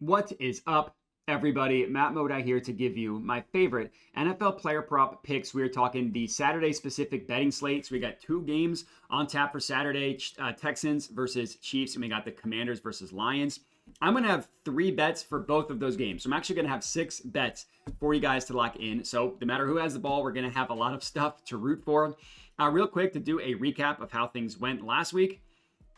What is up, everybody? Matt Modai here to give you my favorite NFL player prop picks. We're talking the Saturday specific betting slate. So we got two games on tap for Saturday, Texans versus Chiefs, and we got the Commanders versus Lions. I'm going to have 3 bets for both of those games. So I'm actually going to have 6 bets for you guys to lock in. So no matter who has the ball, we're going to have a lot of stuff to root for. Real quick, to do a recap of how things went last week.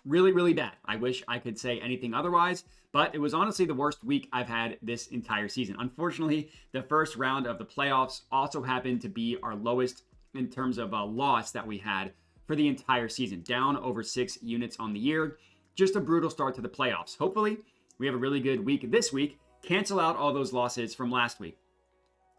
Really, really bad. I wish I could say anything otherwise, but it was honestly the worst week I've had this entire season. Unfortunately, the first round of the playoffs also happened to be our lowest in terms of a loss that we had for the entire season, down over 6 units on the year. Just a brutal start to the playoffs. Hopefully, we have a really good week this week, cancel out all those losses from last week.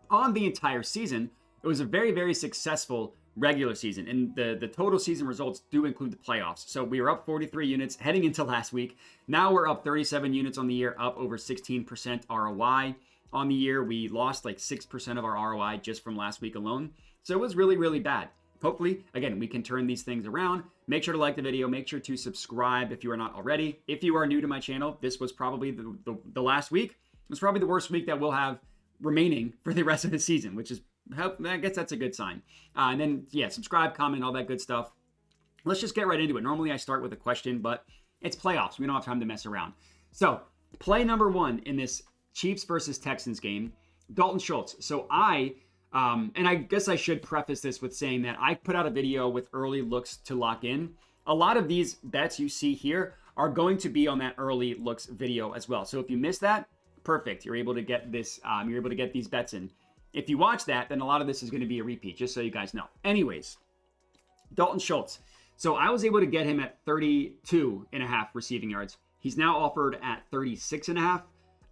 On the entire season, it was a very, very successful regular season, and the total season results do include the playoffs. So we were up 43 units heading into last week. Now we're up 37 units on the year, up over 16% ROI on the year. We lost like 6% of our ROI just from last week alone. So it was really, really bad. Hopefully, again, we can turn these things around. Make sure to like the video. Make sure to subscribe if you are not already. If you are new to my channel, this was probably the last week. It was probably the worst week that we'll have remaining for the rest of the season, which is, I guess that's a good sign. And then, yeah, subscribe, comment, all that good stuff. Let's just get right into it. Normally, I start with a question, but it's playoffs. We don't have time to mess around. So, play number 1 in this Chiefs versus Texans game, Dalton Schultz. So, and I guess I should preface this with saying that I put out a video with early looks to lock in. A lot of these bets you see here are going to be on that early looks video as well. So, if you missed that, perfect. You're able to get this. You're able to get these bets in. If you watch that, then a lot of this is going to be a repeat, just so you guys know. Anyways, Dalton Schultz. So I was able to get him at 32.5 receiving yards. He's now offered at 36.5.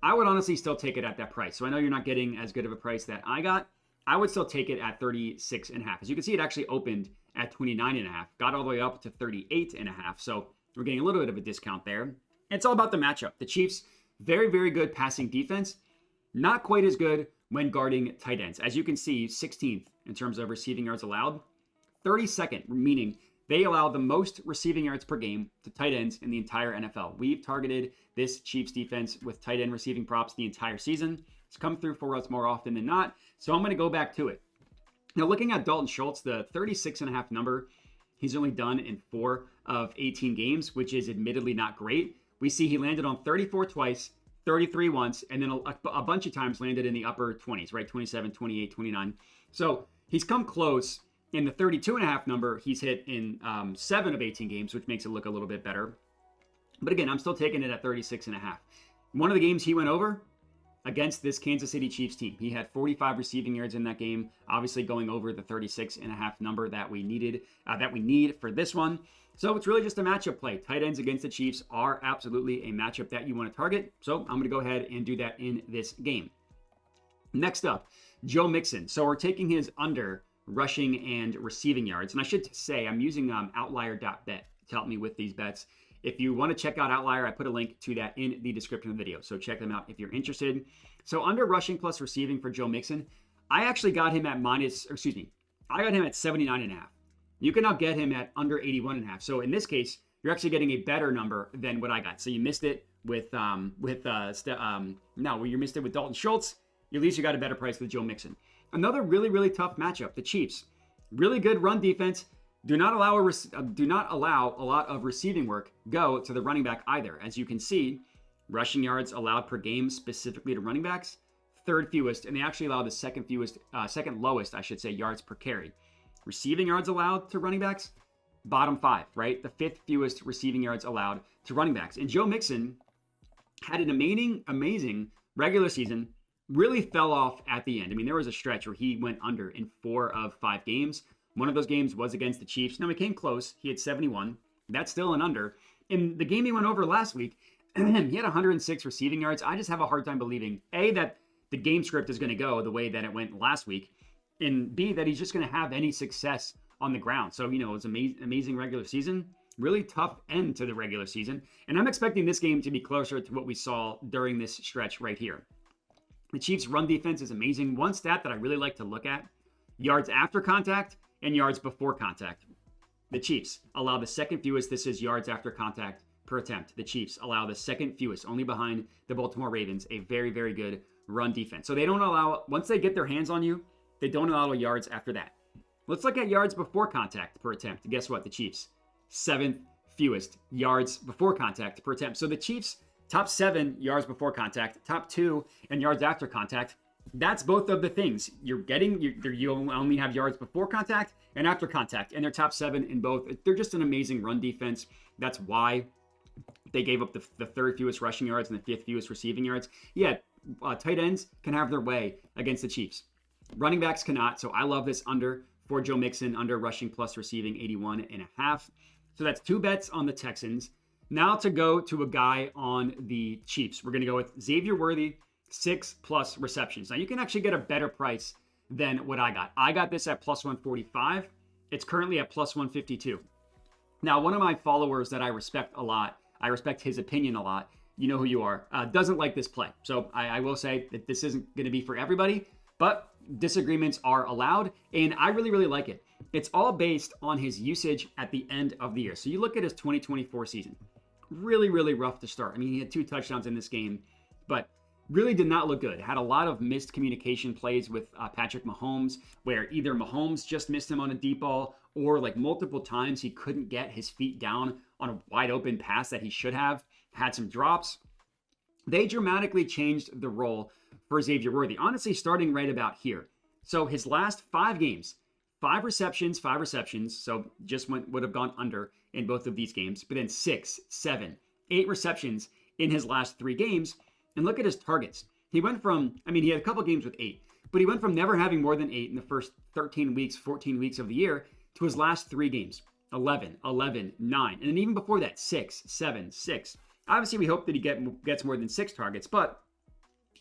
I would honestly still take it at that price. So I know you're not getting as good of a price that I got. I would still take it at 36.5. As you can see, it actually opened at 29.5, got all the way up to 38.5. So we're getting a little bit of a discount there. It's all about the matchup. The Chiefs, very, very good passing defense. Not quite as good when guarding tight ends. As you can see, 16th in terms of receiving yards allowed, 32nd, meaning they allow the most receiving yards per game to tight ends in the entire NFL. We've targeted this Chiefs defense with tight end receiving props the entire season. It's come through for us more often than not, so I'm going to go back to it. Now, looking at Dalton Schultz, the 36.5 number, he's only done in 4 of 18 games, which is admittedly not great. We see he landed on 34 twice, 33 once, and then a bunch of times landed in the upper 20s, right? 27, 28, 29. So he's come close. In the 32.5 number, he's hit in 7 of 18 games, which makes it look a little bit better. But again, I'm still taking it at 36.5. One of the games he went over against this Kansas City Chiefs team. He had 45 receiving yards in that game, obviously going over the 36.5 number that we needed, that we need for this one. So it's really just a matchup play. Tight ends against the Chiefs are absolutely a matchup that you want to target. So I'm going to go ahead and do that in this game. Next up, Joe Mixon. So we're taking his under rushing and receiving yards. And I should say I'm using outlier.bet to help me with these bets. If you want to check out Outlier, I put a link to that in the description of the video. So check them out if you're interested. So under rushing plus receiving for Joe Mixon, I actually got him at I got him at 79.5. You can now get him at under 81.5. So in this case, you're actually getting a better number than what I got. So you missed it with you missed it with Dalton Schultz. At least you got a better price with Joe Mixon. Another really, really tough matchup. The Chiefs, really good run defense. Do not allow a lot of receiving work go to the running back either. As you can see, rushing yards allowed per game specifically to running backs, 3rd fewest, and they actually allow the second lowest, I should say, yards per carry. Receiving yards allowed to running backs, bottom 5, right? The 5th fewest receiving yards allowed to running backs. And Joe Mixon had an amazing regular season, really fell off at the end. I mean, there was a stretch where he went under in 4 of 5 games. One of those games was against the Chiefs. Now, he came close. He had 71. That's still an under. In the game he went over last week, he had 106 receiving yards. I just have a hard time believing, A, that the game script is going to go the way that it went last week, and B, that he's just going to have any success on the ground. So, it's amazing regular season. Really tough end to the regular season. And I'm expecting this game to be closer to what we saw during this stretch right here. The Chiefs' run defense is amazing. One stat that I really like to look at, yards after contact and yards before contact. The Chiefs allow the second fewest, this is yards after contact, per attempt. The Chiefs allow the second fewest, only behind the Baltimore Ravens, a very, very good run defense. So they don't allow, once they get their hands on you, they don't allow yards after that. Let's look at yards before contact per attempt. Guess what? The Chiefs, 7th fewest yards before contact per attempt. So the Chiefs, top 7 yards before contact, top 2 in yards after contact. That's both of the things. You only have yards before contact and after contact, and they're top 7 in both. They're just an amazing run defense. That's why they gave up the 3rd fewest rushing yards and the 5th fewest receiving yards. Yeah, tight ends can have their way against the Chiefs. Running backs cannot, so I love this under for Joe Mixon, under rushing plus receiving 81.5. So that's 2 bets on the Texans. Now to go to a guy on the Chiefs. We're going to go with Xavier Worthy, 6+ receptions. Now you can actually get a better price than what I got. I got this at plus 145. It's currently at plus 152. Now, one of my followers that I respect a lot, I respect his opinion a lot, you know who you are, doesn't like this play. So I will say that this isn't going to be for everybody, but disagreements are allowed, and I really, really like it. It's all based on his usage at the end of the year. So you look at his 2024 season. Really, really rough to start. I mean, he had 2 touchdowns in this game, but really did not look good. Had a lot of missed communication plays with Patrick Mahomes, where either Mahomes just missed him on a deep ball, or like multiple times he couldn't get his feet down on a wide open pass that he should have. Had some drops. They dramatically changed the role for Xavier Worthy, honestly starting right about here. So his last 5 games, 5 receptions, so just would have gone under in both of these games, but then 6, 7, 8 receptions in his last 3 games. And look at his targets. He went from, he had a couple games with 8, but he went from never having more than 8 in the first 13 weeks, 14 weeks of the year to his last 3 games, 11, 11, 9. And then even before that, 6, 7, 6. Obviously, we hope that he gets more than 6 targets, but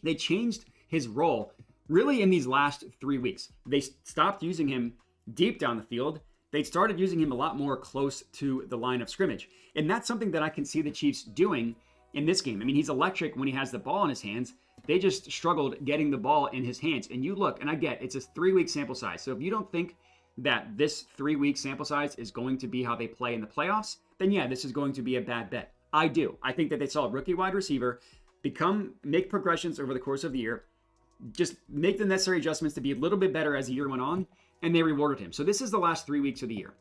they changed his role really in these last 3 weeks. They stopped using him deep down the field. They started using him a lot more close to the line of scrimmage. And that's something that I can see the Chiefs doing in this game. He's electric when he has the ball in his hands. They just struggled getting the ball in his hands. And you look, and I get it's a 3-week sample size. So if you don't think that this 3-week sample size is going to be how they play in the playoffs, then yeah, this is going to be a bad bet. I do. I think that they saw a rookie wide receiver make progressions over the course of the year, just make the necessary adjustments to be a little bit better as the year went on, and they rewarded him. So this is the last 3 weeks of the year.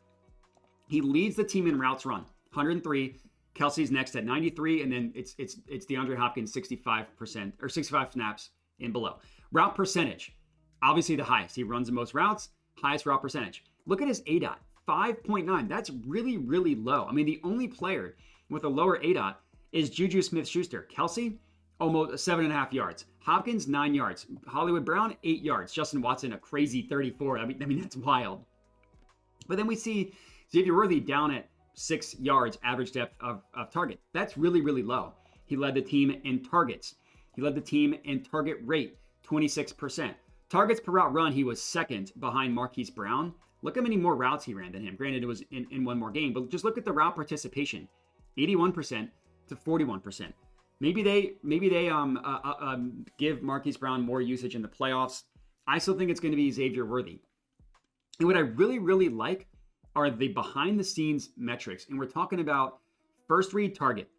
He leads the team in routes run, 103. Kelsey's next at 93, and then it's DeAndre Hopkins 65% or 65 snaps and below. Route percentage, obviously the highest. He runs the most routes, highest route percentage. Look at his ADOT, 5.9. That's really, really low. The only player with a lower ADOT is Juju Smith-Schuster. Kelsey, almost 7.5 yards. Hopkins, 9 yards. Hollywood Brown, 8 yards. Justin Watson, a crazy 34. That's wild. But then we see Xavier Worthy down at 6 yards average depth of target. That's really, really low. He led the team in targets. He led the team in target rate, 26%. Targets per route run, he was 2nd behind Marquise Brown. Look how many more routes he ran than him. Granted, it was in one more game, but just look at the route participation, 81% to 41%. Maybe they give Marquise Brown more usage in the playoffs. I still think it's going to be Xavier Worthy. And what I really, really like are the behind-the-scenes metrics. And we're talking about first read target,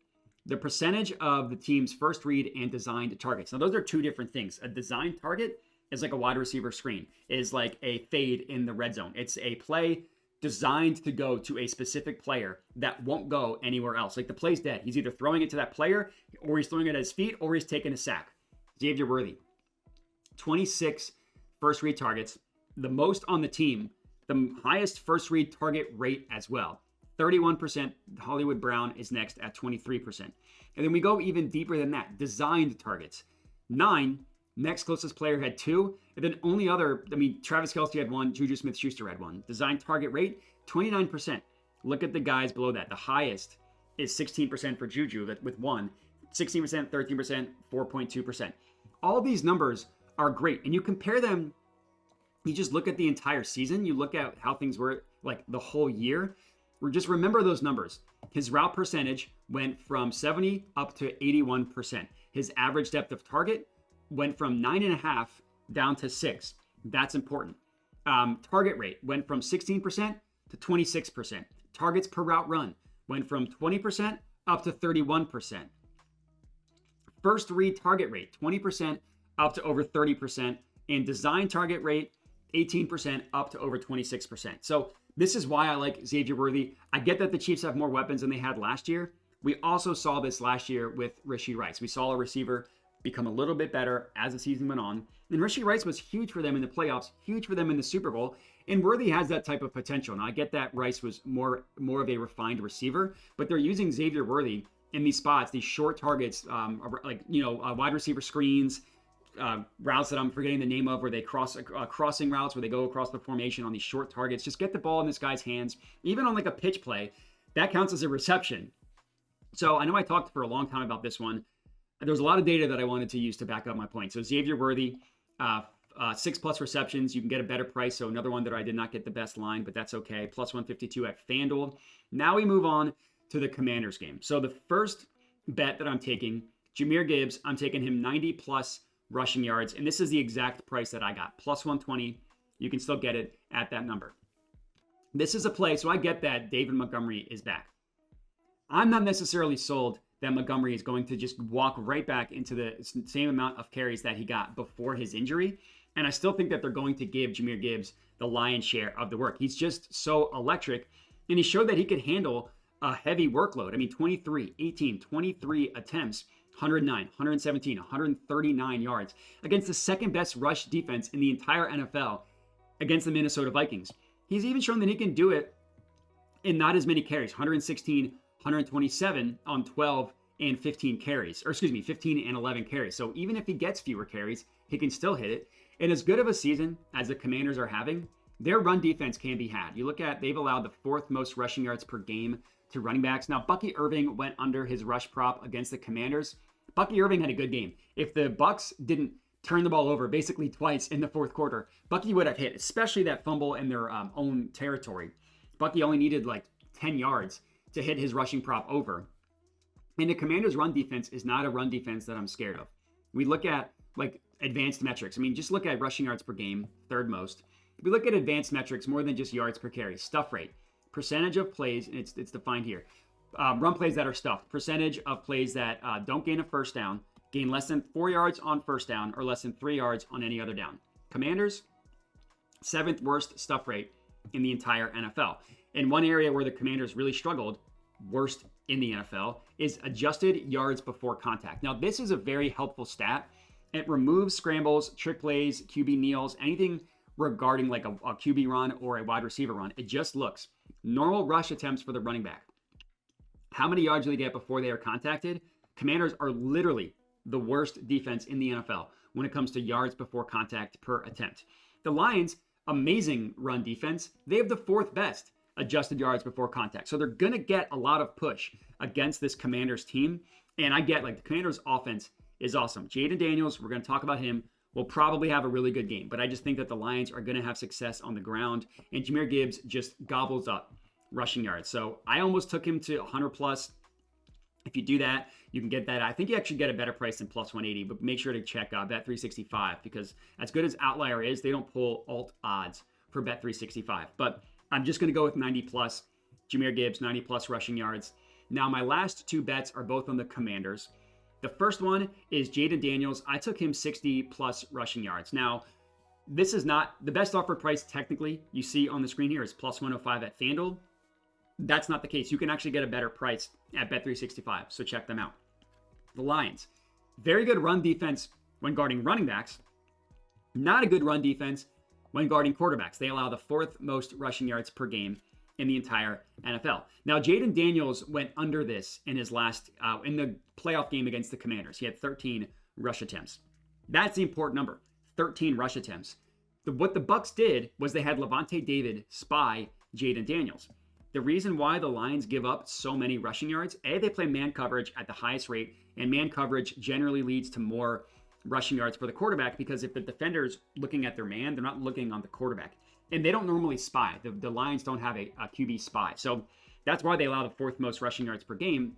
the percentage of the team's first read and designed targets. Now, those are 2 different things. A designed target is like a wide receiver screen, is like a fade in the red zone. It's a play designed to go to a specific player that won't go anywhere else. Like the play's dead. He's either throwing it to that player, or he's throwing it at his feet, or he's taking a sack. Xavier Worthy, 26 first read targets, the most on the team, the highest first read target rate as well, 31%. Hollywood Brown is next at 23%. And then we go even deeper than that. Designed targets, 9. Next closest player had 2. And then only other, Travis Kelce had 1. Juju Smith-Schuster had 1. Designed target rate, 29%. Look at the guys below that. The highest is 16% for Juju with 1. 16%, 13%, 4.2%. All these numbers are great. And you compare them, you just look at the entire season. You look at how things were like the whole year. Just remember those numbers. His route percentage went from 70 up to 81%. His average depth of target went from 9.5 down to 6. That's important. Target rate went from 16% to 26%. Targets per route run went from 20% up to 31%. First read target rate, 20% up to over 30%. And design target rate, 18% up to over 26%. So this is why I like Xavier Worthy. I get that the Chiefs have more weapons than they had last year. We also saw this last year with Rashee Rice. We saw a receiver become a little bit better as the season went on. And Rashee Rice was huge for them in the playoffs, huge for them in the Super Bowl. And Worthy has that type of potential. Now, I get that Rice was more of a refined receiver, but they're using Xavier Worthy in these spots, these short targets, wide receiver screens, routes that I'm forgetting the name of, where they crossing routes, where they go across the formation on these short targets. Just get the ball in this guy's hands. Even on like a pitch play, that counts as a reception. So I know I talked for a long time about this one. There's a lot of data that I wanted to use to back up my point. So Xavier Worthy, 6+ receptions. You can get a better price. So another one that I did not get the best line, but that's okay. Plus 152 at FanDuel. Now we move on to the Commanders game. So the first bet that I'm taking, Jahmyr Gibbs, I'm taking him 90+ rushing yards. And this is the exact price that I got. Plus 120. You can still get it at that number. This is a play. So I get that David Montgomery is back. I'm not necessarily sold that Montgomery is going to just walk right back into the same amount of carries that he got before his injury. And I still think that they're going to give Jahmyr Gibbs the lion's share of the work. He's just so electric. And he showed that he could handle a heavy workload. I mean, 23 attempts, 109, 117, 139 yards against the second best rush defense in the entire NFL against the Minnesota Vikings. He's even shown that he can do it in not as many carries, 116, 127 on 12 and 15 carries, 15 and 11 carries. So even if he gets fewer carries, he can still hit it. And as good of a season as the Commanders are having, their run defense can be had. You look at, they've allowed the 4th most rushing yards per game to running backs. Now, Bucky Irving went under his rush prop against the Commanders. Bucky Irving had a good game. If the Bucs didn't turn the ball over basically twice in the 4th quarter, Bucky would have hit, especially that fumble in their own territory. Bucky only needed like 10 yards to hit his rushing prop over. And the Commanders' run defense is not a run defense that I'm scared of. We look at like advanced metrics. I mean, just look at rushing yards per game, 3rd most. If we look at advanced metrics, more than just yards per carry, stuff rate, percentage of plays, and it's defined here. Run plays that are stuffed, percentage of plays that don't gain a first down, gain less than 4 yards on first down, or less than 3 yards on any other down. Commanders, 7th worst stuff rate in the entire NFL. And one area where the Commanders really struggled, worst in the NFL, is adjusted yards before contact. Now, this is a very helpful stat. It removes scrambles, trick plays, QB kneels, anything regarding like a QB run or a wide receiver run. It just looks normal rush attempts for the running back. How many yards do they get before they are contacted? Commanders are literally the worst defense in the NFL when it comes to yards before contact per attempt. The Lions, amazing run defense. They have the 4th best adjusted yards before contact. So they're going to get a lot of push against this Commanders team. And I get like the Commanders offense is awesome. Jayden Daniels, we're going to talk about him, will probably have a really good game. But I just think that the Lions are going to have success on the ground. And Jahmyr Gibbs just gobbles up rushing yards. So I almost took him to 100+. If you do that, you can get that. I think you actually get a better price than plus 180, but make sure to check Bet365 because as good as Outlier is, they don't pull alt odds for Bet365. But I'm just going to go with 90+. Jahmyr Gibbs, 90+ rushing yards. Now, my last 2 bets are both on the Commanders. The first one is Jayden Daniels. I took him 60+ rushing yards. Now, this is not the best offered price technically. You see on the screen here is plus 105 at FanDuel. That's not the case. You can actually get a better price at Bet365, so check them out. The Lions, very good run defense when guarding running backs. Not a good run defense when guarding quarterbacks. They allow the 4th most rushing yards per game in the entire NFL. Now, Jayden Daniels went under this in his last, in the playoff game against the Commanders. He had 13 rush attempts. That's the important number, 13 rush attempts. What the Bucs did was they had Levante David spy Jayden Daniels. The reason why the Lions give up so many rushing yards, A, they play man coverage at the highest rate, and man coverage generally leads to more rushing yards for the quarterback because if the defender's looking at their man, they're not looking on the quarterback. And they don't normally spy. The Lions don't have a QB spy. So that's why they allow the 4th most rushing yards per game.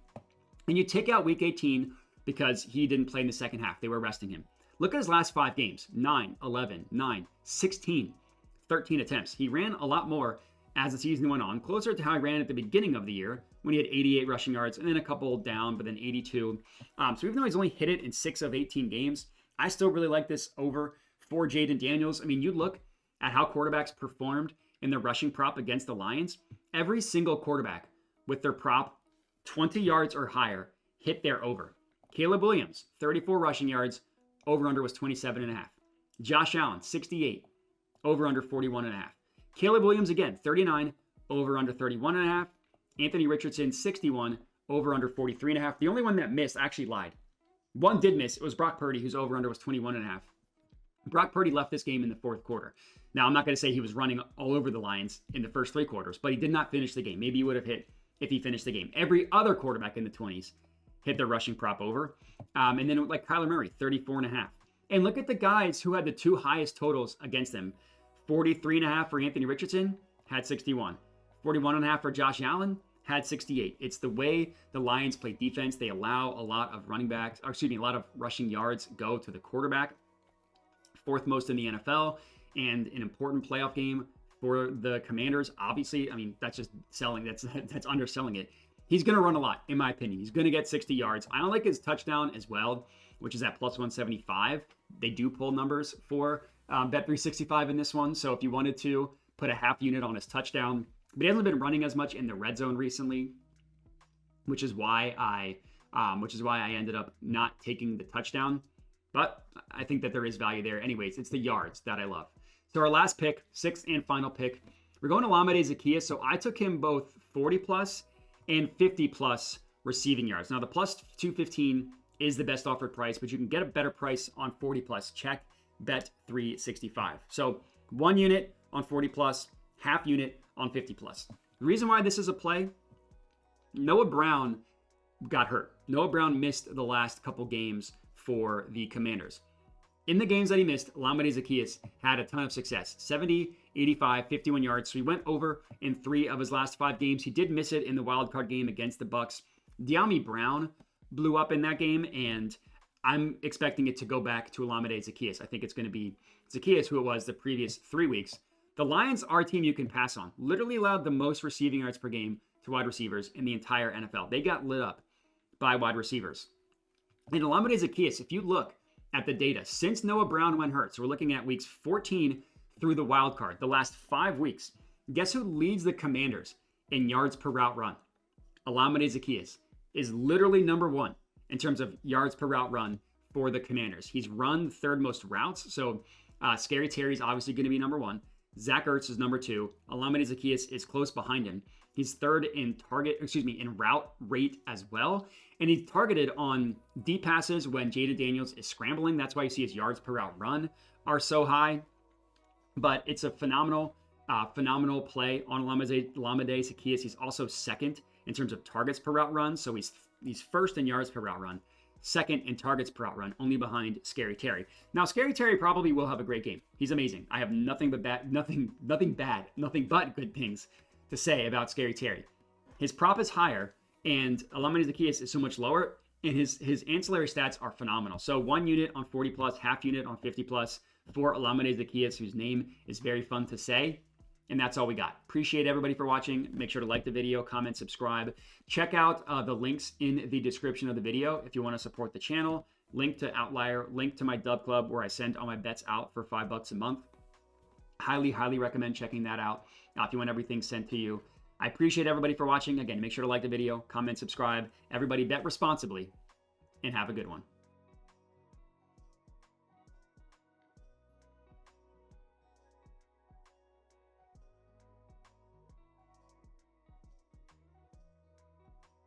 And you take out Week 18 because he didn't play in the second half. They were resting him. Look at his last 5 games. 9, 11, 9, 16, 13 attempts. He ran a lot more as the season went on, closer to how he ran at the beginning of the year, when he had 88 rushing yards, and then a couple down, but then 82. So even though he's only hit it in 6 of 18 games, I still really like this over for Jayden Daniels. I mean, you look at how quarterbacks performed in their rushing prop against the Lions. Every single quarterback with their prop 20 yards or higher hit their over. Caleb Williams, 34 rushing yards, over-under was 27.5. Josh Allen, 68, over-under 41.5. Caleb Williams again, 39, over-under 31.5. Anthony Richardson, 61, over-under 43.5. The only one that missed, I actually lied. One did miss. It was Brock Purdy, whose over-under was 21.5. Brock Purdy left this game in the fourth quarter. Now, I'm not going to say he was running all over the Lions in the first 3 quarters, but he did not finish the game. Maybe he would have hit if he finished the game. Every other quarterback in the 20s hit their rushing prop over. And then like Kyler Murray, 34.5. And look at the guys who had the 2 highest totals against them. 43.5 for Anthony Richardson, had 61. 41.5 for Josh Allen, had 68. It's the way the Lions play defense. They allow a lot of a lot of rushing yards go to the quarterback. 4th most in the NFL, and an important playoff game for the Commanders. Obviously, I mean, that's just selling. That's underselling it. He's going to run a lot, in my opinion. He's going to get 60 yards. I don't like his touchdown as well, which is at plus 175. They do pull numbers for Bet365 in this one. So if you wanted to put a half unit on his touchdown, but he hasn't been running as much in the red zone recently, which is why I ended up not taking the touchdown. But I think that there is value there. Anyways, it's the yards that I love. So our last pick, 6th and final pick, we're going to Olamide Zaccheaus. So I took him both 40 plus and 50 plus receiving yards. Now the plus 215 is the best offered price, but you can get a better price on 40 plus. Check Bet365. So 1 unit on 40 plus, half unit on 50 plus. The reason why this is a play, Noah Brown got hurt. Noah Brown missed the last couple games for the Commanders. In the games that he missed, Olamide Zaccheaus had a ton of success. 70, 85, 51 yards. So he went over in 3 of his last 5 games. He did miss it in the wild card game against the Bucs. Jahmyr Brown blew up in that game, and I'm expecting it to go back to Olamide Zaccheaus. I think it's going to be Zaccheaus, who it was the previous 3 weeks. The Lions are a team you can pass on. Literally allowed the most receiving yards per game to wide receivers in the entire NFL. They got lit up by wide receivers. And Olamide Zaccheaus, if you look at the data since Noah Brown went hurt, so we're looking at weeks 14 through the wild card, the last 5 weeks, guess who leads the Commanders in yards per route run? Olamide Zaccheaus is literally number 1 in terms of yards per route run for the Commanders. He's run 3rd most routes, so Scary Terry's obviously going to be number 1. Zach Ertz is number 2. Olamide Zaccheaus is close behind him. He's 3rd in route rate as well. And he's targeted on deep passes when Jayden Daniels is scrambling. That's why you see his yards per route run are so high. But it's a phenomenal play on Olamide Zaccheaus. He's also 2nd in terms of targets per route run. So he's 1st in yards per route run, 2nd in targets per route run, only behind Scary Terry. Now, Scary Terry probably will have a great game. He's amazing. I have nothing but good things to say about Scary Terry. His prop is higher, and Olamide Zaccheaus is so much lower, and his ancillary stats are phenomenal. So 1 unit on 40 plus, half unit on 50 plus for Olamide Zaccheaus, whose name is very fun to say. And that's all we got. Appreciate everybody for watching. Make sure to like the video, comment, subscribe. Check out the links in the description of the video if you want to support the channel. Link to Outlier, link to my Dub Club where I send all my bets out for $5 a month. Highly, highly recommend checking that out if you want everything sent to you. I appreciate everybody for watching. Again, make sure to like the video, comment, subscribe. Everybody bet responsibly, and have a good one.